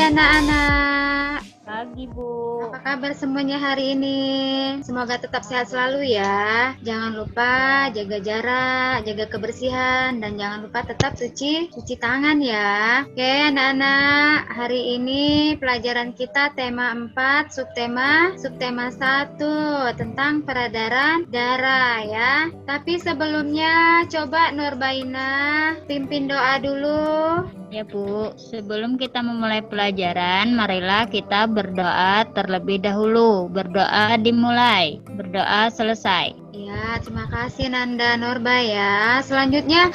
anak-anak. Pagi, Bu. Apa kabar semuanya hari ini? Semoga tetap sehat selalu ya. Jangan lupa jaga jarak, jaga kebersihan, dan jangan lupa tetap cuci tangan ya. Oke anak-anak, hari ini pelajaran kita tema 4, subtema 1 tentang peredaran darah ya. Tapi sebelumnya coba Nurbaina pimpin doa dulu. Ya, Bu. Sebelum kita memulai pelajaran, marilah kita berdoa terlebih dahulu. Berdoa dimulai, berdoa selesai. Ya, terima kasih Nanda Norba ya. Selanjutnya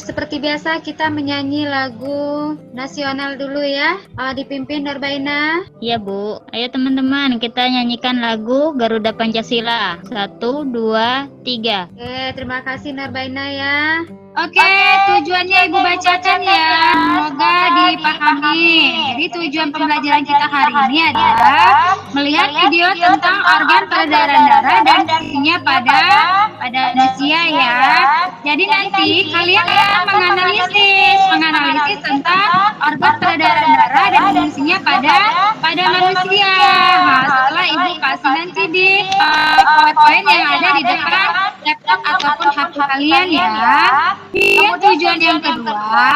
seperti biasa kita menyanyi lagu nasional dulu ya. Dipimpin Norbaina. Ya, Bu. Ayo teman-teman, kita nyanyikan lagu Garuda Pancasila. 1, 2, 3. Oke, terima kasih Norbaina ya. Oke, tujuannya Ibu bacakan ya. Semoga dipahami. Jadi tujuan pembelajaran kita hari ini adalah melihat video tentang organ peredaran darah dan fungsinya pada manusia ya. Jadi nanti kalian akan menganalisis tentang organ peredaran darah dan fungsinya pada manusia. Nah, setelah Ibu kasih nanti di poin-poin yang ada di depan laptop ataupun HP kalian ya. Kemudian tujuan yang kedua,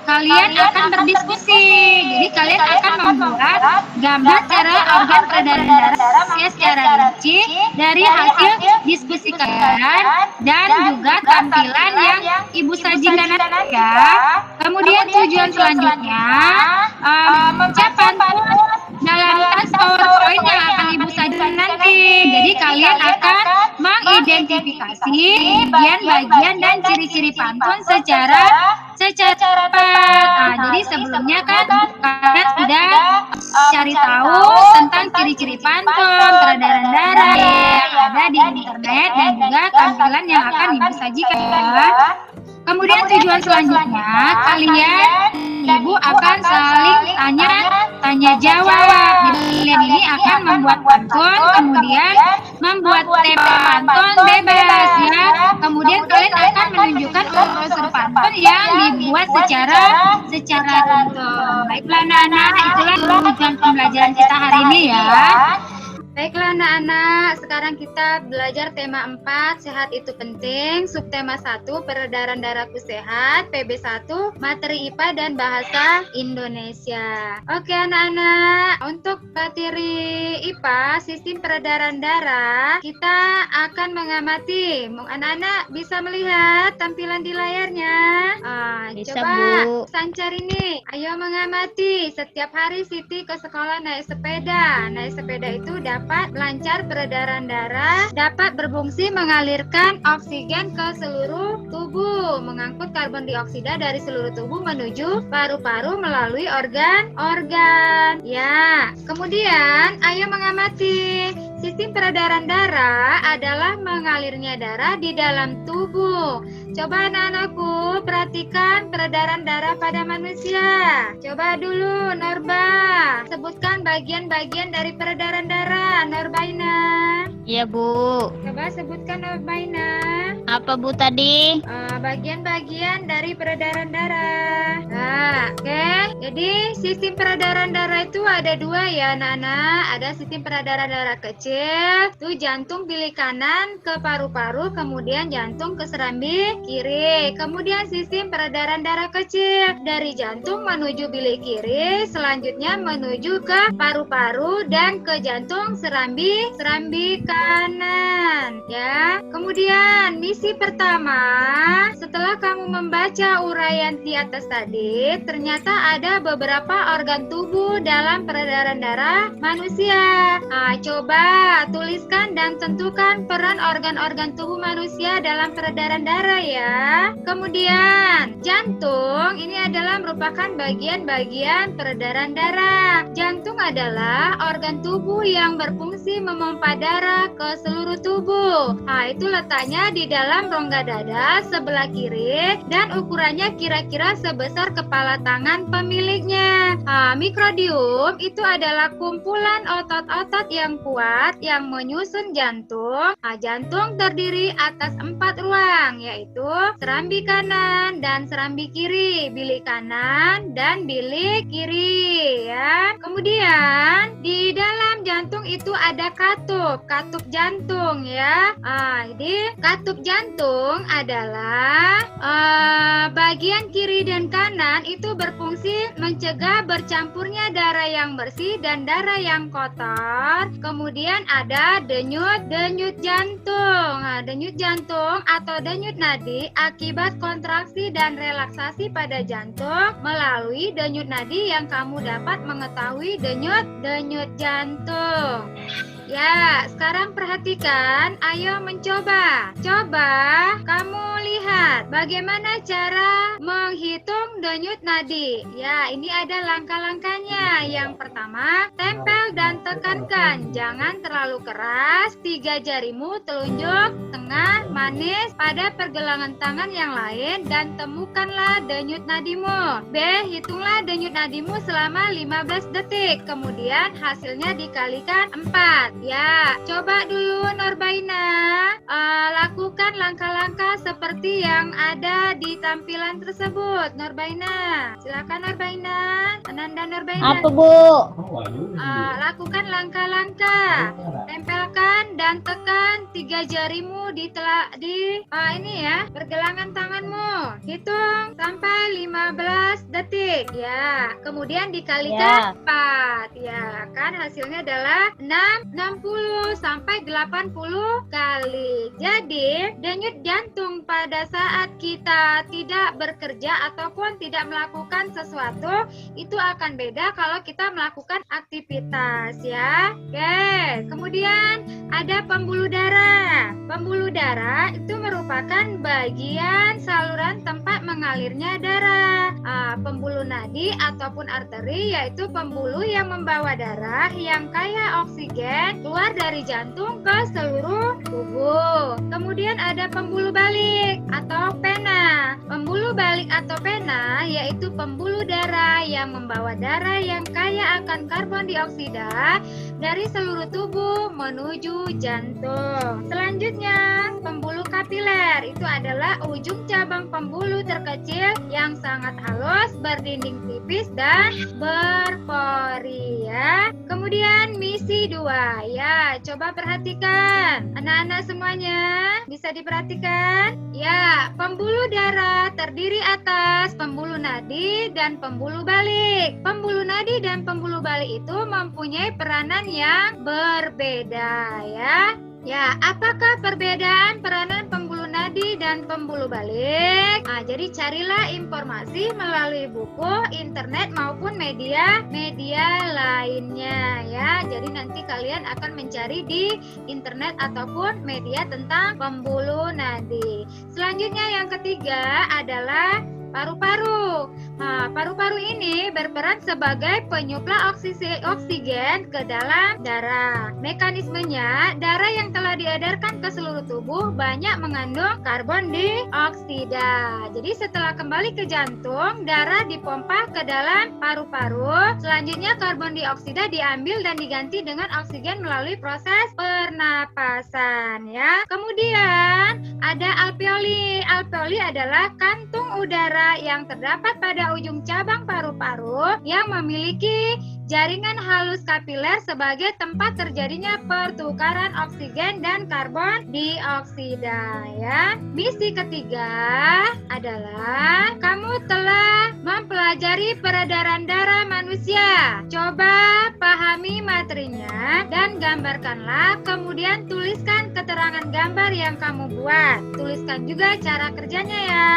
kalian akan berdiskusi. Jadi kalian akan membuat gambar cara organ peredaran darah secara rinci dari hasil diskusi kalian dan juga tampilan yang Ibu sajikan nanti ya. Kemudian tujuan selanjutnya, memecah dalam tas PowerPoint yang akan Ibu sajikan nanti. Jadi kalian akan mengidentifikasi bagian-bagian dan ciri-ciri pantun secara tepat. Nah, jadi sebelumnya kan kalian sudah cari tahu tentang ciri-ciri pantun peredaran darah yang ada di internet dan juga tampilan yang akan Ibu sajikan ya. Kemudian tujuan selanjutnya, Ibu akan saling tanya jawab. Jadi kalian ini akan membuat pantun, kemudian membuat tema pantun bebas ya. Kemudian kalian akan menunjukkan unsur pantun yang dibuat secara runtun. Baiklah anak-anak, itulah tujuan pembelajaran kita hari ini ya. Baiklah anak-anak, sekarang kita belajar tema 4, sehat itu penting, subtema 1, peredaran darahku sehat, PB1, materi IPA dan bahasa Indonesia. Oke anak-anak, untuk materi IPA, sistem peredaran darah, kita akan mengamati. Anak-anak bisa melihat tampilan di layarnya? Bisa, Coba Bu. Sancar ini, ayo mengamati. Setiap hari Siti ke sekolah naik sepeda. Naik sepeda itu dapat lancar peredaran darah, dapat berfungsi mengalirkan oksigen ke seluruh tubuh, mengangkut karbon dioksida dari seluruh tubuh menuju paru-paru melalui organ-organ. Ya, kemudian ayo mengamati. Sistem peredaran darah adalah mengalirnya darah di dalam tubuh. Coba anak-anakku perhatikan peredaran darah pada manusia. Coba dulu Norba, sebutkan bagian-bagian dari peredaran darah. Norbaina. Iya, Bu. Coba sebutkan Norbaina. Apa, Bu, tadi? Bagian-bagian dari peredaran darah. Nah, oke. Jadi sistem peredaran darah itu ada dua ya anak-anak. Ada sistem peredaran darah kecil, itu jantung bilik kanan ke paru-paru, kemudian jantung ke serambi kiri. Kemudian sistem peredaran darah kecil dari jantung menuju bilik kiri, selanjutnya menuju ke paru-paru dan ke jantung serambi kanan ya. Kemudian misi pertama, setelah kamu membaca uraian di atas tadi, ternyata ada beberapa organ tubuh dalam peredaran darah manusia. Nah, coba tuliskan dan tentukan peran organ-organ tubuh manusia dalam peredaran darah ya. Kemudian jantung ini adalah merupakan bagian-bagian peredaran darah. Jantung adalah organ tubuh yang berfungsi memompa darah darah ke seluruh tubuh. Nah, itu letaknya di dalam rongga dada sebelah kiri dan ukurannya kira-kira sebesar kepala tangan pemiliknya. Nah, mikrodium itu adalah kumpulan otot-otot yang kuat yang menyusun jantung. Nah, jantung terdiri atas 4 ruang, yaitu serambi kanan dan serambi kiri, bilik kanan dan bilik kiri, ya. Kemudian di dalam jantung itu ada katup jantung, ya. Jadi katup jantung adalah bagian kiri dan kanan itu berfungsi mencegah bercampurnya darah yang bersih dan darah yang kotor. Kemudian ada denyut jantung. Denyut jantung atau denyut nadi akibat kontraksi dan relaksasi pada jantung. Melalui denyut nadi yang kamu dapat mengetahui denyut jantung. Ya, sekarang perhatikan, ayo mencoba. Coba kamu lihat bagaimana cara menghitung denyut nadi. Ya, ini ada langkah-langkahnya. Yang pertama, tempel dan tekankan. Jangan terlalu keras. 3 jarimu, telunjuk, tengah, manis pada pergelangan tangan yang lain dan temukanlah denyut nadimu. B. Hitunglah denyut nadimu selama 15 detik. Kemudian hasilnya dikalikan 4. Ya, coba dulu Norbaina lakukan langkah-langkah seperti yang ada di tampilan tersebut. Norbaina, silakan Norbaina. Ananda Norbaina. Apa, Bu? Lakukan langkah-langkah. Tempelkan dan tekan 3 jarimu di ini ya, pergelangan tanganmu. Hitung sampai 15 detik. Ya, kemudian dikalikan 4. Ya, kan hasilnya adalah 60 sampai 80 kali. Jadi, denyut jantung pada saat kita tidak bekerja ataupun tidak melakukan sesuatu itu akan beda kalau kita melakukan aktivitas, ya. Oke, kemudian ada pembuluh darah. Pembuluh darah itu merupakan bagian saluran tempat mengalirnya darah. Pembuluh nadi ataupun arteri yaitu pembuluh yang membawa darah yang kaya oksigen keluar dari jantung ke seluruh tubuh. Kemudian ada pembuluh balik atau pena. Pembuluh balik atau pena yaitu pembuluh darah yang membawa darah yang kaya akan karbon dioksida dari seluruh tubuh menuju jantung. Selanjutnya, pembuluh kapiler itu adalah ujung cabang pembuluh terkecil yang sangat halus, berdinding tipis dan berpori, ya. Kemudian misi 2, ya. Coba perhatikan, anak-anak semuanya bisa diperhatikan. Ya, pembuluh darah terdiri atas pembuluh nadi dan pembuluh balik. Pembuluh nadi dan pembuluh balik itu mempunyai peranan yang berbeda, ya. Ya, apakah perbedaan peranan pembuluh nadi dan pembuluh balik? Jadi carilah informasi melalui buku, internet maupun media lainnya, ya. Jadi nanti kalian akan mencari di internet ataupun media tentang pembuluh nadi. Selanjutnya yang ketiga adalah paru-paru. Paru-paru ini berperan sebagai penyuplai oksigen ke dalam darah. Mekanismenya, darah yang telah diedarkan ke seluruh tubuh banyak mengandung karbon dioksida. Jadi setelah kembali ke jantung, darah dipompa ke dalam paru-paru. Selanjutnya karbon dioksida diambil dan diganti dengan oksigen melalui proses pernapasan, ya. Kemudian ada alveoli. Alveoli adalah kantung udara yang terdapat pada ujung cabang paru-paru yang memiliki jaringan halus kapiler sebagai tempat terjadinya pertukaran oksigen dan karbon dioksida, ya. Misi ketiga adalah kamu telah mempelajari peredaran darah manusia. Coba pahami materinya dan gambarkanlah, kemudian tuliskan keterangan gambar yang kamu buat. Tuliskan juga cara kerjanya ya.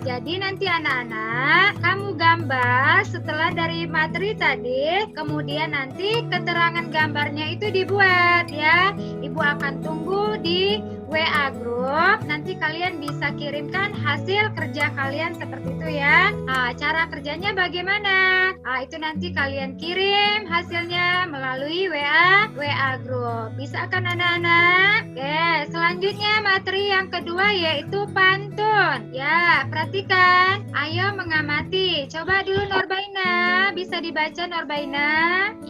Jadi nanti anak-anak, kamu gambar setelah dari materi tadi, kemudian nanti keterangan gambarnya itu dibuat ya. Ibu akan tunggu di WA grup. Nanti kalian bisa kirimkan hasil kerja kalian seperti itu ya. Cara kerjanya bagaimana? Itu nanti kalian kirim hasilnya melalui WA grup. Bisa kan anak-anak? Oke, selanjutnya materi yang kedua yaitu pantun. Ya, perhatikan. Ayo mengamati. Coba dulu Norbaina, bisa dibaca Norbaina?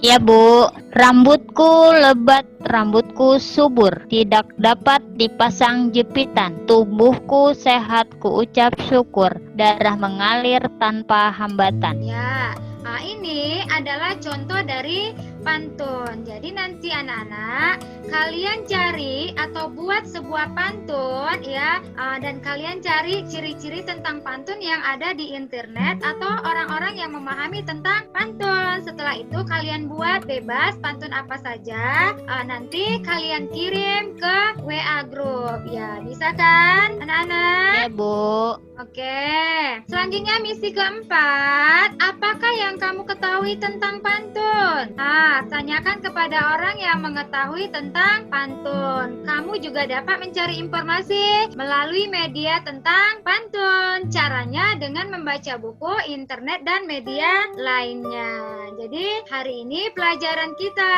Ya Bu, rambutku lebat, rambutku subur, tidak dapat dipasang jepitan. Tubuhku sehat, ku ucap syukur, darah mengalir tanpa hambatan. Ya, ini adalah contoh dari pantun. Jadi nanti anak-anak, kalian cari atau buat sebuah pantun ya, dan kalian cari ciri-ciri tentang pantun yang ada di internet atau orang-orang yang memahami tentang pantun. Setelah itu kalian buat bebas pantun apa saja, nanti kalian kirim ke WA grup ya. Bisa kan anak-anak? Ya Bu. Oke, selanjutnya misi keempat, apakah yang kamu ketahui tentang pantun? Tanyakan kepada orang yang mengetahui tentang pantun. Kamu juga dapat mencari informasi melalui media tentang pantun. Caranya dengan membaca buku, internet, dan media lainnya. Jadi hari ini pelajaran kita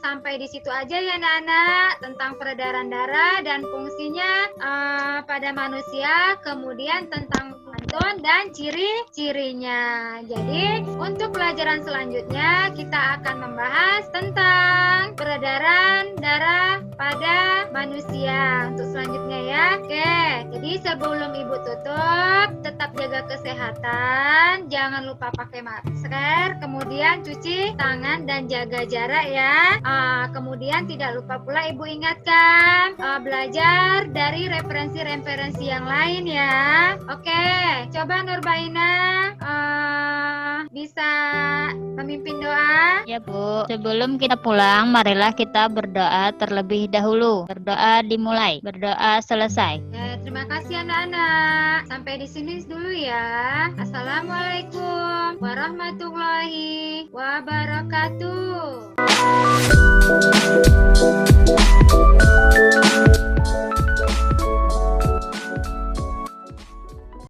sampai di situ aja ya anak-anak, tentang peredaran darah dan fungsinya pada manusia. Kemudian tentang pantun dan ciri-cirinya. Jadi untuk pelajaran selanjutnya kita akan membahas tentang peredaran darah pada manusia. Untuk selanjutnya ya. Oke, jadi sebelum ibu tutup, tetap jaga kesehatan, jangan lupa pakai masker, kemudian cuci tangan dan jaga jarak ya. Kemudian tidak lupa pula ibu ingatkan, belajar dari referensi-referensi yang lain ya. Oke, coba Nurbaina bisa memimpin doa. Ya Bu, sebelum kita pulang, marilah kita berdoa terlebih dahulu. Berdoa dimulai, berdoa selesai. Terima kasih anak-anak. Sampai di sini dulu ya. Assalamualaikum warahmatullahi wabarakatuh.